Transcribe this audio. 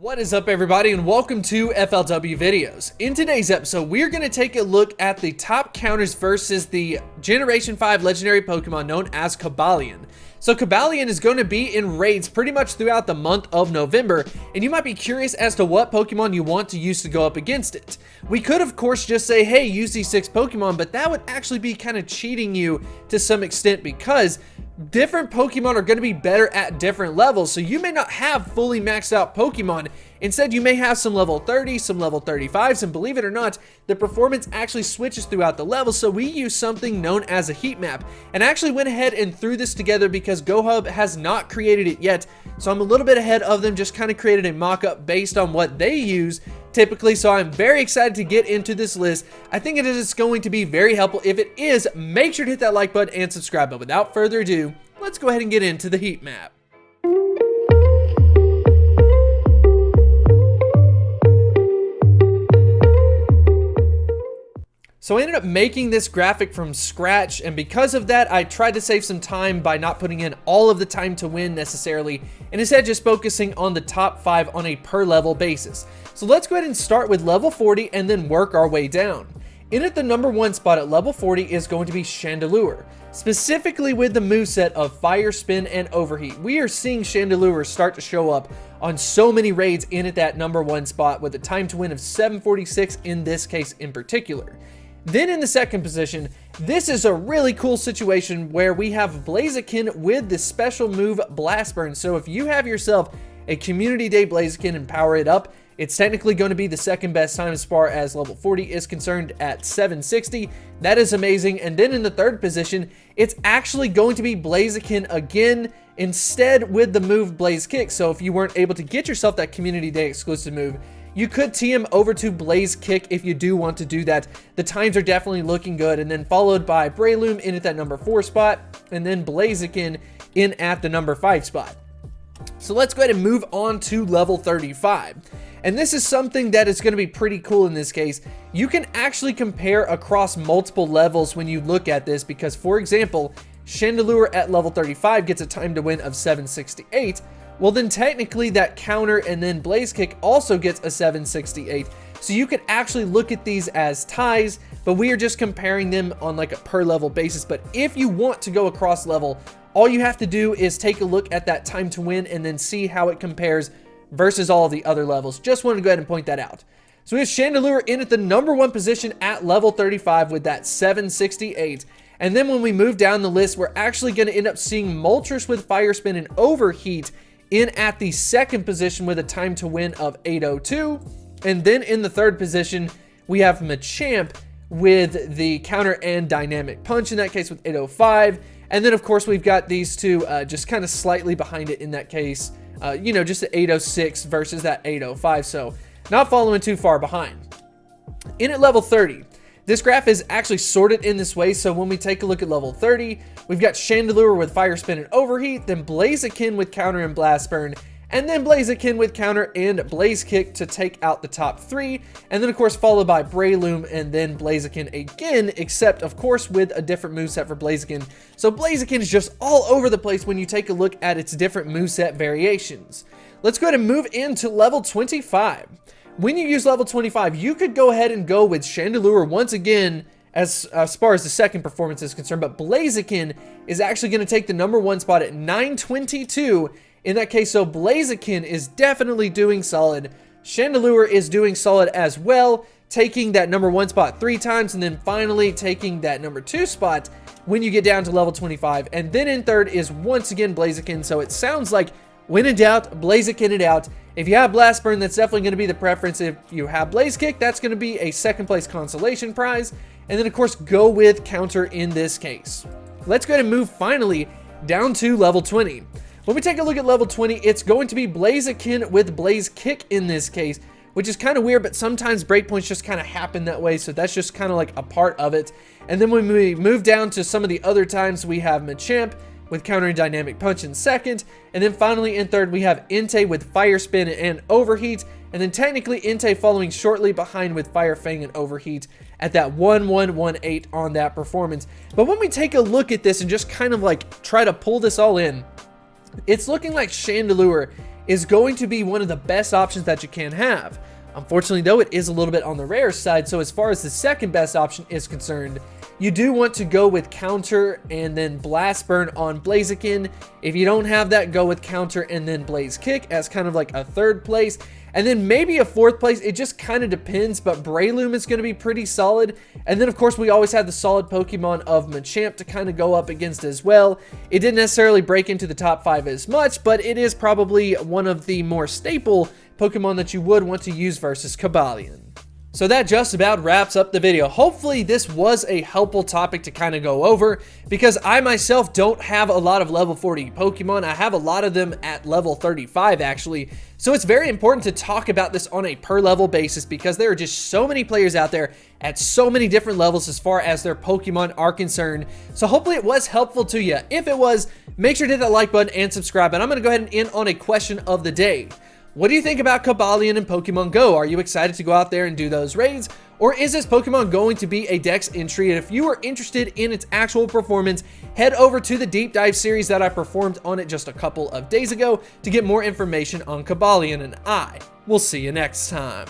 What is up, everybody, and welcome to FLW Videos. In today's episode, we're going to take a look at the top counters versus the Generation 5 legendary Pokemon known as Cobalion. So Cobalion is going to be in raids pretty much throughout the month of November, and you might be curious as to what Pokemon you want to use to go up against it. We could, of course, just say, hey, use these 6 Pokemon, but that would actually be kind of cheating you to some extent because different Pokemon are going to be better at different levels, so you may not have fully maxed out Pokemon. Instead, you may have some level 30, some level 35s, and believe it or not, the performance actually switches throughout the levels, so we use something known as a heat map. And I actually went ahead and threw this together because GoHub has not created it yet, so I'm a little bit ahead of them, just kind of created a mock-up based on what they use typically, so I'm very excited to get into this list. I think it is going to be very helpful. If it is, make sure to hit that like button and subscribe, but without further ado, let's go ahead and get into the heat map. So I ended up making this graphic from scratch, and because of that, I tried to save some time by not putting in all of the time to win necessarily, and instead just focusing on the top 5 on a per level basis. So let's go ahead and start with level 40 and then work our way down. In at the number 1 spot at level 40 is going to be Chandelure, specifically with the moveset of Fire Spin and Overheat. We are seeing Chandelure start to show up on so many raids in at that number 1 spot with a time to win of 746 in this case in particular. Then in the second position, this is a really cool situation where we have Blaziken with the special move Blast Burn. So if you have yourself a Community Day Blaziken and power it up, it's technically going to be the second best time as far as level 40 is concerned at 760. That is amazing. And then in the third position, it's actually going to be Blaziken again instead with the move Blaze Kick. So if you weren't able to get yourself that Community Day exclusive move, you could TM over to Blaze Kick if you do want to do that. The times are definitely looking good. And then followed by Breloom in at that number 4 spot, and then Blaziken in at the number 5 spot. So let's go ahead and move on to level 35. And this is something that is going to be pretty cool in this case. You can actually compare across multiple levels when you look at this because, for example, Chandelure at level 35 gets a time to win of 768. Well, then technically that counter and then Blaze Kick also gets a 768. So you can actually look at these as ties, but we are just comparing them on like a per level basis. But if you want to go across level, all you have to do is take a look at that time to win and then see how it compares versus all of the other levels. Just wanted to go ahead and point that out. So we have Chandelure in at the number 1 position at level 35 with that 768. And then when we move down the list, we're actually going to end up seeing Moltres with Fire Spin and Overheat in at the second position with a time to win of 802. And then in the third position, we have Machamp with the counter and dynamic punch in that case with 805. And then of course we've got these two just kind of slightly behind it in that case, just the 806 versus that 805. So not following too far behind. In at level 30, this graph is actually sorted in this way, so when we take a look at level 30, we've got Chandelure with Fire Spin and Overheat, then Blaziken with Counter and Blast Burn, and then Blaziken with Counter and Blaze Kick to take out the top 3, and then of course followed by Breloom and then Blaziken again, except of course with a different moveset for Blaziken. So Blaziken is just all over the place when you take a look at its different moveset variations. Let's go ahead and move into level 25. When you use level 25, you could go ahead and go with Chandelure once again as far as the second performance is concerned, but Blaziken is actually going to take the number 1 spot at 922 in that case, so Blaziken is definitely doing solid. Chandelure is doing solid as well, taking that number 1 spot 3 times, and then finally taking that number 2 spot when you get down to level 25. And then in third is once again Blaziken, so it sounds like when in doubt, Blaziken it out. If you have Blast Burn, that's definitely going to be the preference. If you have Blaze Kick, that's going to be a second place consolation prize. And then of course, go with counter in this case. Let's go ahead and move finally down to level 20. When we take a look at level 20, it's going to be Blaziken with Blaze Kick in this case, which is kind of weird, but sometimes breakpoints just kind of happen that way, so that's just kind of like a part of it. And then when we move down to some of the other times, we have Machamp with Counter and Dynamic Punch in second, and then finally in third, we have Entei with Fire Spin and Overheat, and then technically Entei following shortly behind with Fire Fang and Overheat at that 1118 on that performance. But when we take a look at this and just kind of like try to pull this all in, it's looking like Chandelure is going to be one of the best options that you can have. Unfortunately, though, it is a little bit on the rare side, so as far as the second best option is concerned, you do want to go with Counter and then Blast Burn on Blaziken. If you don't have that, go with Counter and then Blaze Kick as kind of like a third place. And then maybe a fourth place, it just kind of depends, but Breloom is going to be pretty solid. And then, of course, we always have the solid Pokemon of Machamp to kind of go up against as well. It didn't necessarily break into the top 5 as much, but it is probably one of the more staple Pokemon that you would want to use versus Cobalion. So that just about wraps up the video. Hopefully this was a helpful topic to kind of go over, because I myself don't have a lot of level 40 Pokemon. I have a lot of them at level 35 actually. So it's very important to talk about this on a per level basis, because there are just so many players out there at so many different levels as far as their Pokemon are concerned. So hopefully it was helpful to you. If it was, make sure to hit that like button and subscribe. And I'm going to go ahead and end on a question of the day. What do you think about Cobalion and Pokemon Go? Are you excited to go out there and do those raids? Or is this Pokemon going to be a Dex entry? And if you are interested in its actual performance, head over to the deep dive series that I performed on it just a couple of days ago to get more information on Cobalion, and I will see you next time.